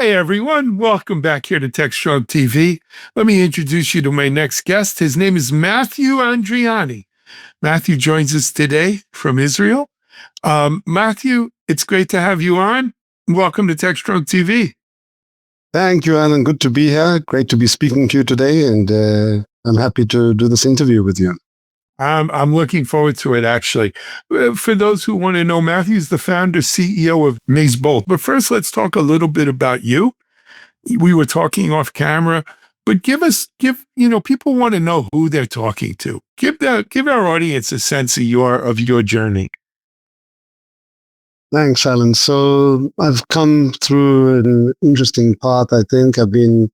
Hi, everyone. Welcome back here to Techstrong TV. Let me introduce you to my next guest. His name is Matthew Andriani. Matthew joins us today from Israel. Matthew, it's great to have you on. Welcome to Techstrong TV. Thank you, Alan. Good to be here. Great to be speaking to you today, and I'm happy to do this interview with you. I'm looking forward to it, actually. For those who want to know, Matthew's the founder, CEO of MazeBolt. But first, let's talk a little bit about you. We were talking off camera, but people want to know who they're talking to. Give our audience a sense of your journey. Thanks, Alan. So I've come through an interesting path. I think I've been,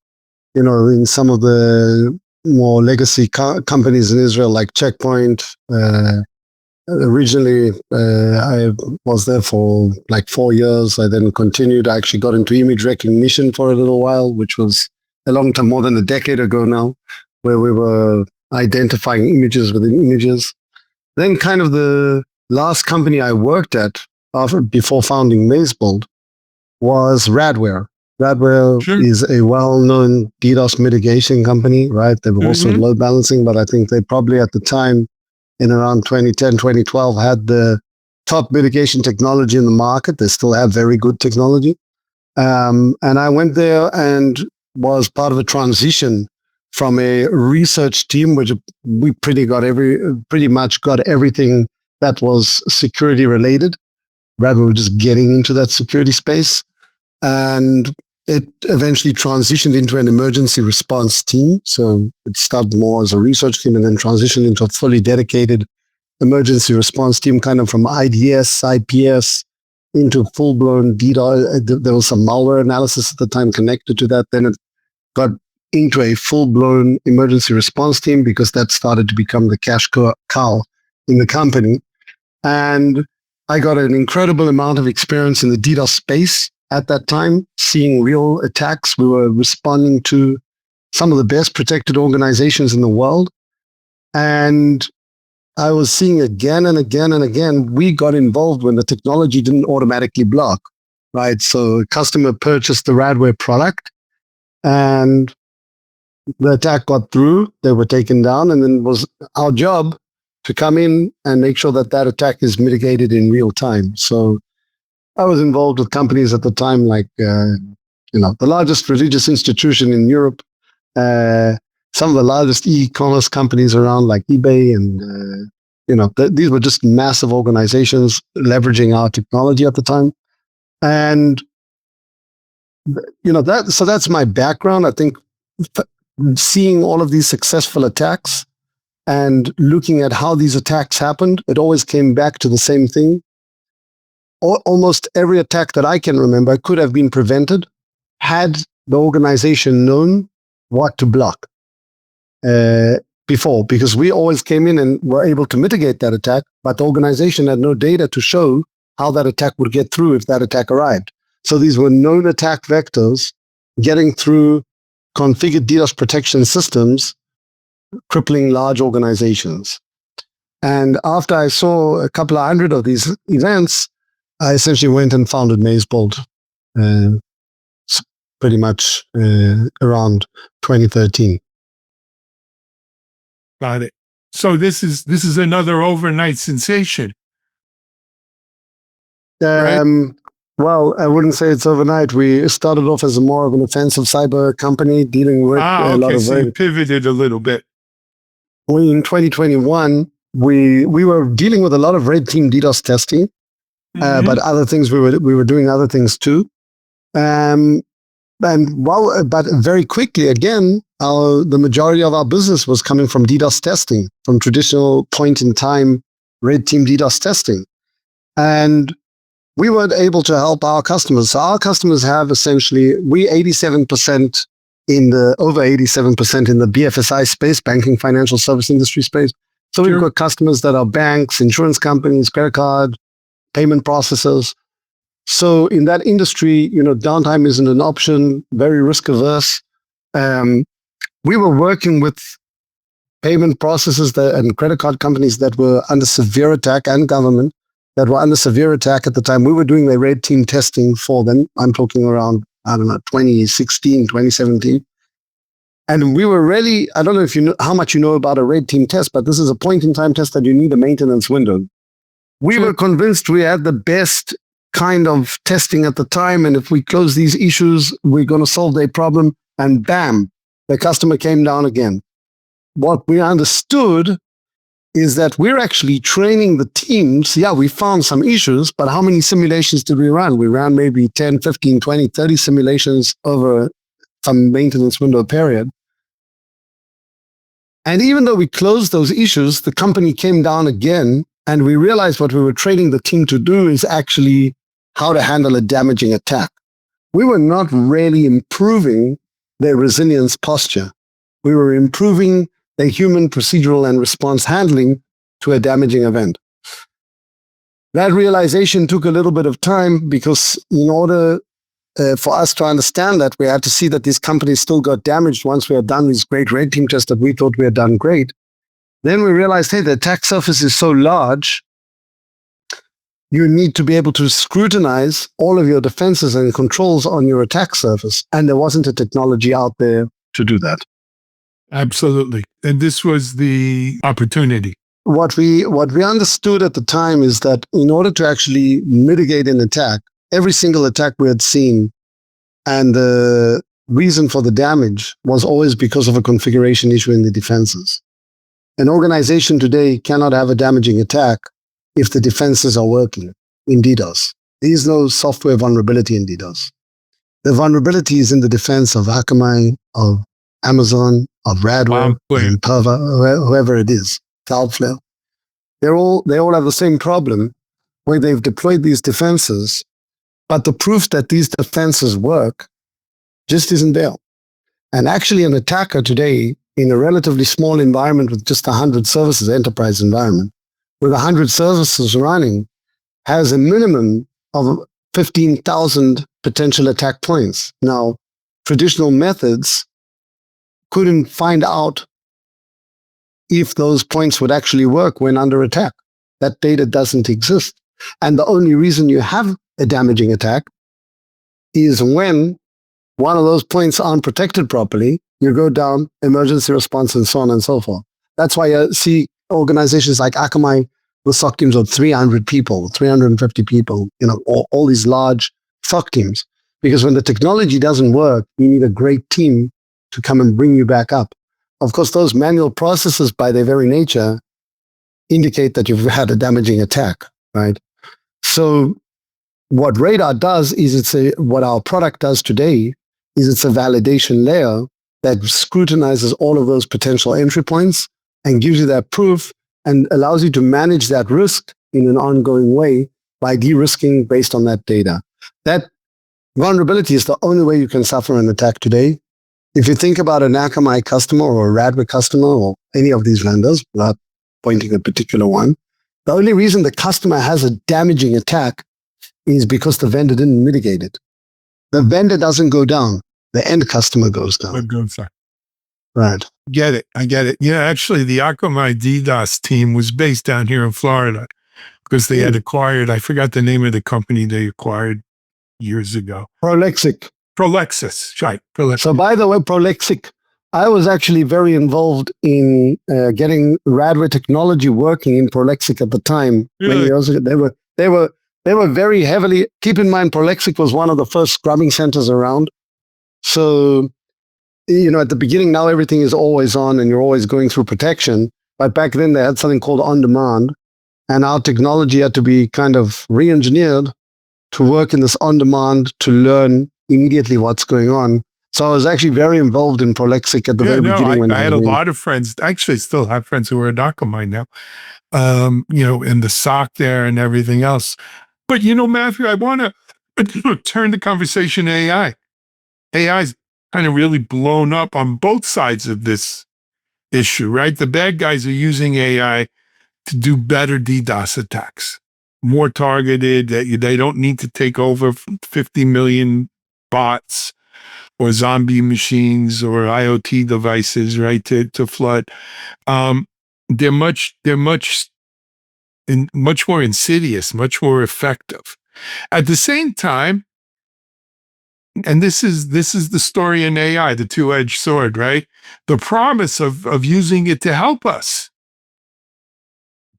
in some of the more legacy companies in Israel, like Checkpoint. Originally, I was there for like 4 years. I then continued. I actually got into image recognition for a little while, which was a long time, more than a decade ago now, where we were identifying images within images. Then kind of the last company I worked at before founding MazeBolt was Radware. Radware is a well-known DDoS mitigation company, right? They were also load balancing, but I think they probably at the time, in around 2010, 2012, had the top mitigation technology in the market. They still have very good technology. And I went there and was part of a transition from a research team, which we pretty much got everything that was security related. Radware was just getting into that security space. And it eventually transitioned into an emergency response team. So it started more as a research team and then transitioned into a fully dedicated emergency response team, kind of from IDS, IPS into full-blown DDoS. There was some malware analysis at the time connected to that. Then it got into a full-blown emergency response team because that started to become the cash cow in the company. And I got an incredible amount of experience in the DDoS space at that time, seeing real attacks. We were responding to some of the best protected organizations in the world. And I was seeing again and again and again, we got involved when the technology didn't automatically block, right? So a customer purchased the Radware product and the attack got through, they were taken down, and then it was our job to come in and make sure that that attack is mitigated in real time. So I was involved with companies at the time like, the largest religious institution in Europe, some of the largest e-commerce companies around like eBay, and, these were just massive organizations leveraging our technology at the time. And, so that's my background. I think seeing all of these successful attacks and looking at how these attacks happened, it always came back to the same thing. Almost every attack that I can remember could have been prevented had the organization known what to block before, because we always came in and were able to mitigate that attack, but the organization had no data to show how that attack would get through if that attack arrived. So these were known attack vectors getting through configured DDoS protection systems, crippling large organizations. And after I saw a couple of hundred of these events, I essentially went and founded MazeBolt pretty much around 2013. Got it. So this is another overnight sensation. Right? Well, I wouldn't say it's overnight. We started off as more of an offensive cyber company dealing with a lot of... So you pivoted a little bit. In 2021, we were dealing with a lot of red team DDoS testing. But other things, we were doing other things too. But very quickly, again, the majority of our business was coming from DDoS testing, from traditional point-in-time red team DDoS testing. And we weren't able to help our customers. So our customers have essentially, over 87% in the BFSI space, banking, financial service industry space. So we've got customers that are banks, insurance companies, credit card, payment processors. So in that industry, downtime isn't an option, very risk averse. We were working with payment processors and credit card companies that were under severe attack, and government that were under severe attack at the time. We were doing the red team testing for them. I'm talking around I don't know, 2016, 2017. And we were really, I don't know if you know how much you know about a red team test, but this is a point in time test that you need a maintenance window. We were convinced we had the best kind of testing at the time. And if we close these issues, we're going to solve their problem. And bam, the customer came down again. What we understood is that we're actually training the teams. Yeah, we found some issues, but how many simulations did we run? We ran maybe 10, 15, 20, 30 simulations over some maintenance window period. And even though we closed those issues, the company came down again, and we realized what we were training the team to do is actually how to handle a damaging attack. We were not really improving their resilience posture. We were improving their human procedural and response handling to a damaging event. That realization took a little bit of time because in order for us to understand that, we had to see that these companies still got damaged once we had done these great red team tests that we thought we had done great. Then we realized, hey, the attack surface is so large, you need to be able to scrutinize all of your defenses and controls on your attack surface. And there wasn't a technology out there to do that. Absolutely. And this was the opportunity. What we understood at the time is that in order to actually mitigate an attack, every single attack we had seen, and the reason for the damage was always because of a configuration issue in the defenses. An organization today cannot have a damaging attack if the defenses are working in DDoS. There is no software vulnerability in DDoS. The vulnerability is in the defense of Akamai, of Amazon, of Radware, Imperva, whoever it is, Cloudflare. They all have the same problem where they've deployed these defenses, but the proof that these defenses work just isn't there. And actually an attacker today in a relatively small environment with just 100 services, enterprise environment, with 100 services running, has a minimum of 15,000 potential attack points. Now, traditional methods couldn't find out if those points would actually work when under attack. That data doesn't exist. And the only reason you have a damaging attack is when one of those points aren't protected properly, you go down, emergency response, and so on and so forth. That's why you see organizations like Akamai with SOC teams of 300 people, 350 people, all these large SOC teams. Because when the technology doesn't work, you need a great team to come and bring you back up. Of course, those manual processes by their very nature indicate that you've had a damaging attack, right? So what Radar does is what our product does today is it's a validation layer that scrutinizes all of those potential entry points and gives you that proof and allows you to manage that risk in an ongoing way by de-risking based on that data. That vulnerability is the only way you can suffer an attack today. If you think about an Akamai customer or a Radware customer or any of these vendors, without pointing a particular one, the only reason the customer has a damaging attack is because the vendor didn't mitigate it. The vendor doesn't go down. The end customer goes down. Right. I get it. Yeah, actually, the Akamai DDoS team was based down here in Florida because they had acquired, I forgot the name of the company they acquired years ago. Prolexic. Prolexis, right. Prolexis. So by the way, Prolexic, I was actually very involved in getting Radware technology working in Prolexic at the time. Really? Many years ago. They were very heavily, keep in mind, Prolexic was one of the first scrubbing centers around. So, at the beginning, now everything is always on and you're always going through protection. But back then they had something called on-demand, and our technology had to be kind of re-engineered to work in this on-demand to learn immediately what's going on. So I was actually very involved in Prolexic at the very beginning. I had a lot of friends, actually still have friends who are at Akamai now, in the SOC there and everything else. But, Matthew, I want to turn the conversation to AI. AI's kind of really blown up on both sides of this issue, right? The bad guys are using AI to do better DDoS attacks, more targeted, that they don't need to take over 50 million bots or zombie machines or IoT devices, right, to flood. They're much more insidious, much more effective. At the same time, And this is the story in AI, the two-edged sword, right? The promise of using it to help us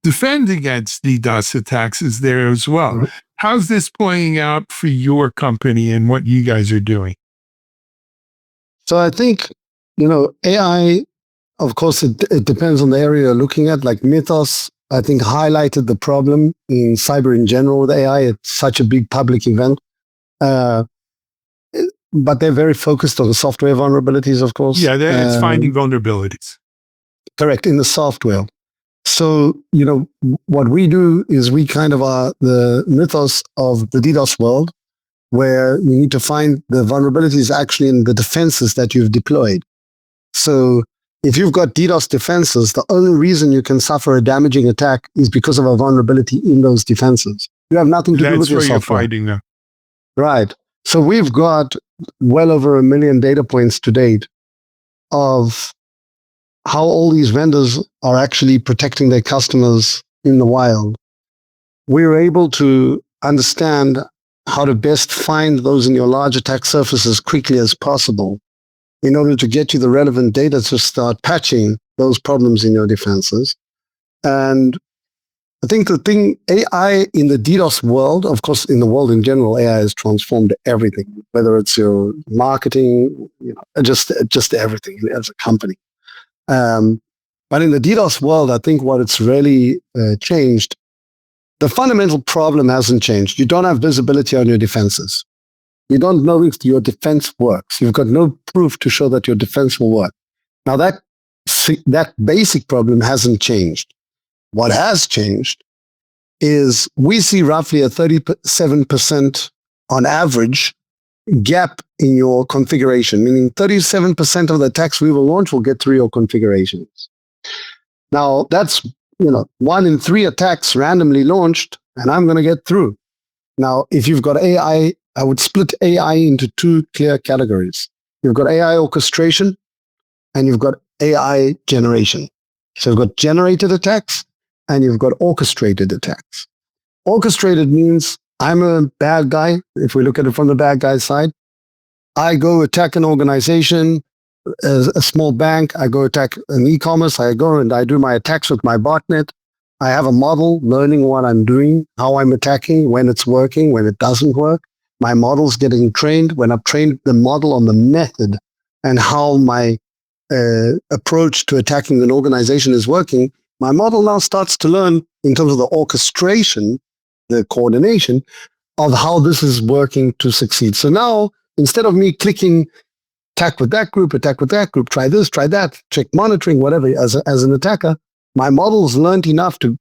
defend against DDoS attacks is there as well. Mhm. How's this playing out for your company and what you guys are doing? So I think, AI, of course, it depends on the area you're looking at. Like Mythos, I think, highlighted the problem in cyber in general with AI. It's such a big public event. Uh, but they're very focused on the software vulnerabilities, of course. Yeah, it's finding vulnerabilities. Correct, in the software. So, what we do is we kind of are the Mythos of the DDoS world, where you need to find the vulnerabilities actually in the defenses that you've deployed. So if you've got DDoS defenses, the only reason you can suffer a damaging attack is because of a vulnerability in those defenses. You have nothing to do with your That's where software. you're finding them. Right. So we've got well over 1 million data points to date of how all these vendors are actually protecting their customers in the wild. We're able to understand how to best find those in your large attack surface as quickly as possible in order to get you the relevant data to start patching those problems in your defenses. And I think the thing, AI in the DDoS world, of course, in the world in general, AI has transformed everything, whether it's your marketing, just everything as a company. But in the DDoS world, I think what it's really changed, the fundamental problem hasn't changed. You don't have visibility on your defenses. You don't know if your defense works. You've got no proof to show that your defense will work. Now that basic problem hasn't changed. What has changed is we see roughly a 37% on average gap in your configuration, meaning 37% of the attacks we will launch will get through your configurations. Now that's 1 in 3 attacks randomly launched, and I'm going to get through. Now, if you've got AI, I would split AI into 2 clear categories. You've got AI orchestration and you've got AI generation. So you've got generated attacks and you've got orchestrated attacks. Orchestrated means I'm a bad guy. If we look at it from the bad guy side, I go attack an organization, a small bank. I go attack an e-commerce. I go and I do my attacks with my botnet. I have a model learning what I'm doing, how I'm attacking, when it's working, when it doesn't work. My model's getting trained. When I've trained the model on the method and how my approach to attacking an organization is working, my model now starts to learn in terms of the orchestration, the coordination of how this is working to succeed. So now, instead of me clicking attack with that group, try this, try that, check monitoring, whatever, as an attacker, my model's learned enough to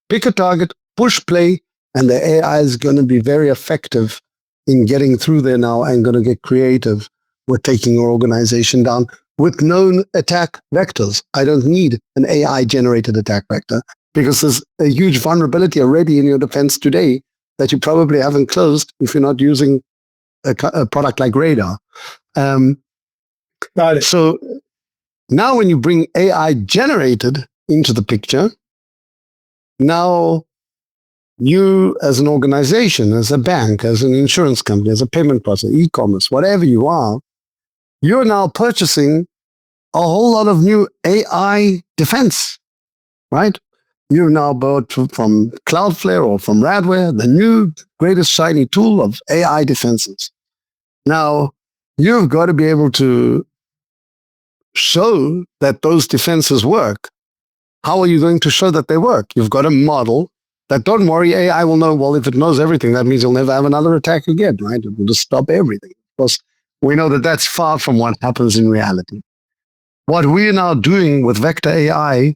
pick a target, push play, and the AI is going to be very effective in getting through there now and going to get creative with taking your organization down with known attack vectors. I don't need an AI-generated attack vector because there's a huge vulnerability already in your defense today that you probably haven't closed if you're not using a product like Radar. Got it. So now when you bring AI generated into the picture, now you as an organization, as a bank, as an insurance company, as a payment processor, e-commerce, whatever you are, you're now purchasing a whole lot of new AI defense, right? You've now bought from Cloudflare or from Radware, the new greatest shiny tool of AI defenses. Now, you've got to be able to show that those defenses work. How are you going to show that they work? You've got a model that, don't worry, AI will know, well, if it knows everything, that means you'll never have another attack again, right? It will just stop everything. Of course, we know that that's far from what happens in reality. What we're now doing with Vector AI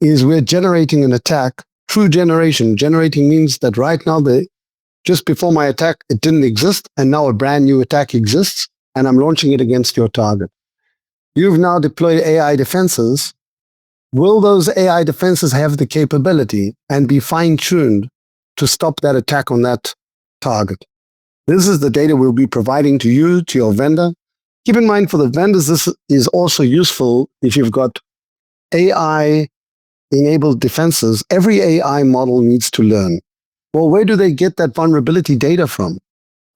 is we're generating an attack, true generation. Generating means that right now, just before my attack, it didn't exist, and now a brand new attack exists, and I'm launching it against your target. You've now deployed AI defenses. Will those AI defenses have the capability and be fine-tuned to stop that attack on that target? This is the data we'll be providing to you, to your vendor. Keep in mind, for the vendors, this is also useful if you've got AI-enabled defenses. Every AI model needs to learn. Well, where do they get that vulnerability data from?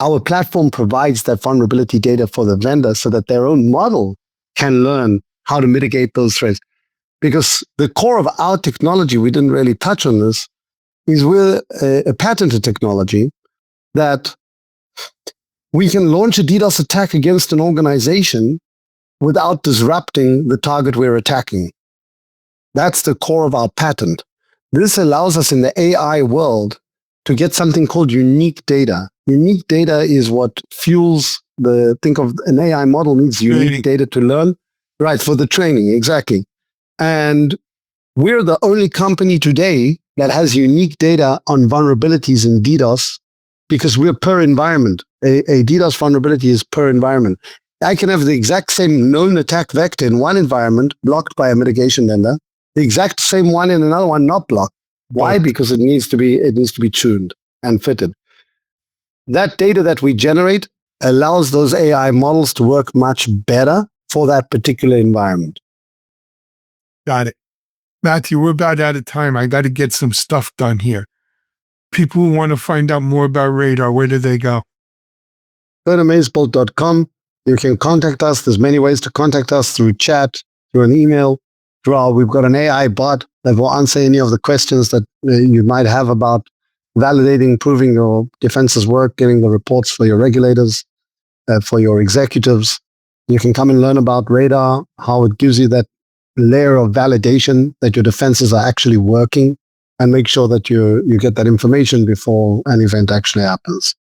our platform provides that vulnerability data for the vendor so that their own model can learn how to mitigate those threats. Because the core of our technology, we didn't really touch on this, is we're a patented technology that we can launch a DDoS attack against an organization without disrupting the target we're attacking. That's the core of our patent. This allows us in the AI world to get something called unique data. Unique data is what fuels think of an AI model needs unique data to learn. Right, for the training, exactly. And we're the only company today that has unique data on vulnerabilities in DDoS because we're per environment. A DDoS vulnerability is per environment. I can have the exact same known attack vector in one environment blocked by a mitigation vendor, the exact same one in another one not blocked. Why? Because it needs to be tuned and fitted. That data that we generate allows those AI models to work much better for that particular environment. Got it. Matthew, we're about out of time. I got to get some stuff done here. People who want to find out more about Radar, where do they go? Go to MazeBolt.com. You can contact us. There's many ways to contact us through chat, through an email. We've got an AI bot that will answer any of the questions that you might have about validating, proving your defense's work, getting the reports for your regulators, for your executives. You can come and learn about Radar, how it gives you that layer of validation that your defenses are actually working, and make sure that you get that information before an event actually happens.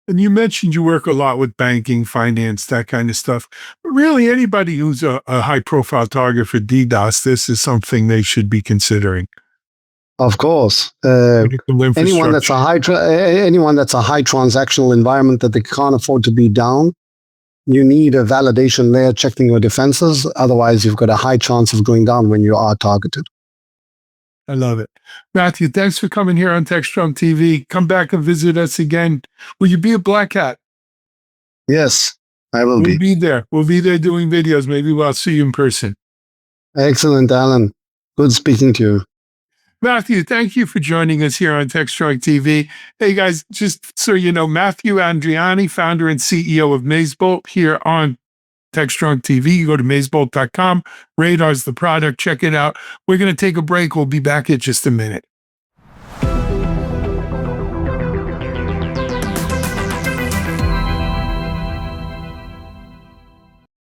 And you mentioned you work a lot with banking, finance, that kind of stuff. But really, anybody who's a high-profile target for DDoS, this is something they should be considering. Of course. Anyone that's a high transactional environment that they can't afford to be down, you need a validation layer checking your defenses. Otherwise, you've got a high chance of going down when you are targeted. I love it. Matthew, thanks for coming here on Techstrong TV. Come back and visit us again. Will you be a black hat? Yes, I will be. We'll be there. We'll be there doing videos. Maybe we'll see you in person. Excellent, Alan. Good speaking to you. Matthew, thank you for joining us here on Techstrong TV. Hey guys, just so you know, Matthew Andriani, founder and CEO of MazeBolt, here on Techstrong TV. You go to MazeBolt.com. Radar's the product. Check it out. We're going to take a break. We'll be back in just a minute.